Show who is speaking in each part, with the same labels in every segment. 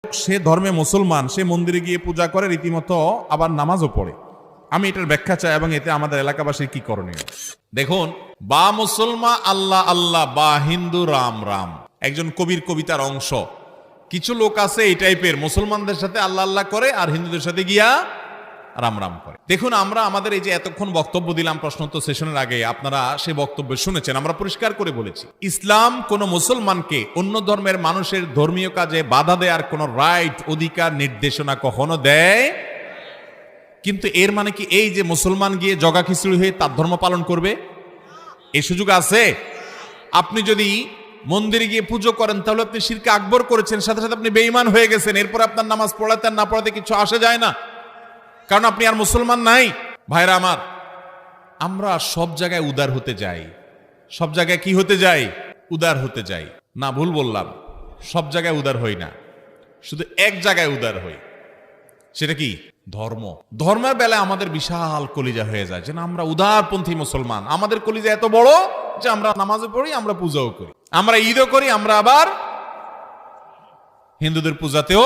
Speaker 1: সে ধর্মে মুসলমান, সে মন্দিরে গিয়ে পূজা করে, রীতিমতো আবার নামাজও পড়ে। আমি এটার ব্যাখ্যা চাই এবং এতে আমাদের এলাকাবাসীর কি করণীয়। দেখুন, বা মুসলমান আল্লাহ আল্লাহ, বা হিন্দু রাম রাম, একজন কবির কবিতার অংশ। কিছু লোক আছে এই টাইপের, মুসলমানদের সাথে আল্লাহ আল্লাহ করে আর হিন্দুদের সাথে গিয়া রাম রাম করে। দেখুন, আমরা আমাদের এই যে এতক্ষণ বক্তব্য দিলাম প্রশ্নোত্তর সেশনের আগে, আপনারা সে বক্তব্য শুনেছেন। আমরা পরিষ্কার করে বলেছি, ইসলাম কোন মুসলমানকে অন্য ধর্মের মানুষের ধর্মীয় কাজে বাধা দেওয়ার কোন রাইট, অধিকার, নির্দেশনা কখনো দেয়। কিন্তু এর মানে কি এই যে মুসলমান গিয়ে জগা খিচুড়ি হয়ে তার ধর্ম পালন করবে? এই সুযোগ আছে? আপনি যদি মন্দিরে গিয়ে পুজো করেন তাহলে আপনি শিরকে আকবর করেছেন, সাথে সাথে আপনি বেঈমান হয়ে গেছেন। এরপর আপনার নামাজ পড়াতে আর না পড়াতে কিছু আসে যায় না, কারণ আপনি আর মুসলমান নাই। ভাইরা আমার, আমরা সব জায়গায় উদার হতে যাই। সব জায়গায় কি হতে যাই? উদার হতে যাই। না, ভুল বললাম, সব জায়গায় উদার হই না, শুধু এক জায়গায় উদার হই। সেটা কি? ধর্ম। ধর্মের বেলায় আমাদের বিশাল কলিজা হয়ে যায়, যে না আমরা উদারপন্থী মুসলমান। আমাদের কলিজা এত বড় যে আমরা নামাজও পড়ি, আমরা পূজাও করি, আমরা ঈদও করি, আমরা আবার হিন্দুদের পূজাতেও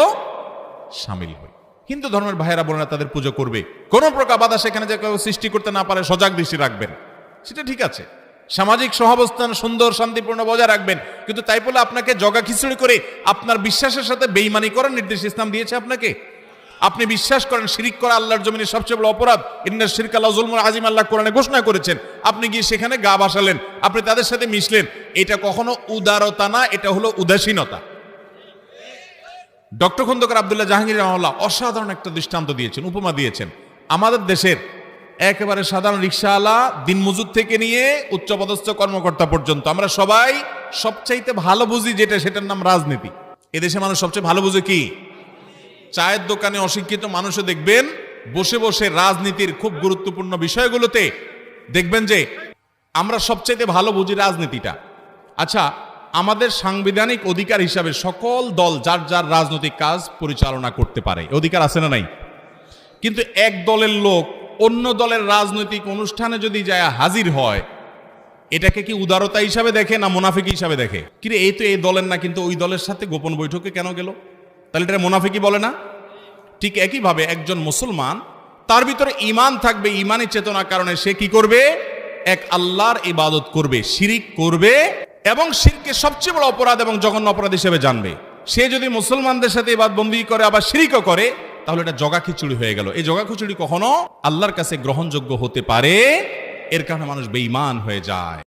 Speaker 1: সামিল হই। হিন্দু ধর্মের ভাইয়েরা বলে না তাদের পুজো করবে, কোন প্রকার বাধা সেখানে যে কেউ সৃষ্টি করতে না পারে সজাগ দৃষ্টি রাখবেন, সেটা ঠিক আছে। সামাজিক সহাবস্থান সুন্দর শান্তিপূর্ণ বজায় রাখবেন, কিন্তু তাই বলে আপনাকে জগা খিচুড়ি করে আপনার বিশ্বাসের সাথে বেঈমানি করার নির্দেশ ইসলাম দিয়েছে আপনাকে। আপনি বিশ্বাস করেন শিরিক করা আল্লাহর জমিনে সবচেয়ে বড় অপরাধ, ইন্নাশ শিরকা লাযুলমুন আযীম, আল্লাহ কোরআনে ঘোষণা করেছেন। আপনি গিয়ে সেখানে গা ভাসালেন, আপনি তাদের সাথে মিশলেন, এটা কখনো উদারতা না, এটা হলো উদাসীনতা। ডক্টর খন্দকার আব্দুল্লাহ জাহাঙ্গীর রাহিমাহুল্লাহ অসাধারণ একটা দৃষ্টান্ত দিয়েছেন, উপমা দিয়েছেন। আমাদের দেশের একেবারে সাধারণ রিকশাওয়ালা, দিনমজুর থেকে নিয়ে উচ্চপদস্থ কর্মকর্তা পর্যন্ত আমরা সবাই সবচাইতে ভালো বুঝি যেটা, সেটার নাম রাজনীতি। এদেশে মানুষ সবচেয়ে ভালো বুঝে কি? চায়ের দোকানে অশিক্ষিত মানুষও দেখবেন বসে বসে রাজনীতির খুব গুরুত্বপূর্ণ বিষয়গুলোতে দেখবেন যে আমরা সবচাইতে ভালো বুঝি রাজনীতিটা। আচ্ছা, আমাদের সাংবিধানিক অধিকার হিসাবে সকল দল যার যার রাজনৈতিক কাজ পরিচালনা করতে পারে, অধিকার আছে না নাই? কিন্তু এক দলের লোক অন্য দলের রাজনৈতিক অনুষ্ঠানে যদি যায় হাজির হয়, এটাকে কি উদারতা হিসাবে দেখে না মুনাফিকি হিসাবে দেখে? কিন্তু এই তো এই দলের না, কিন্তু ওই দলের সাথে গোপন বৈঠকে কেন গেল? তাহলে এটা মুনাফিকি বলে না? ঠিক একইভাবে একজন মুসলমান, তার ভিতরে ঈমান থাকবে, ঈমানী চেতনার কারণে সে কি করবে? এক আল্লাহর ইবাদত করবে, শিরিক করবে, এবং শিরকে সবচেয়ে বড় অপরাধ এবং জঘন্য অপরাধ হিসেবে জানবে। সে যদি মুসলমানদের সাথে ইবাদতবন্দি করে আবার শিরিকও করে, তাহলে এটা জগা খিচুড়ি হয়ে গেল। এই জগা খিচুড়ি কখনো আল্লাহর কাছে গ্রহণযোগ্য হতে পারে, এর কারণে মানুষ বেঈমান হয়ে যায়।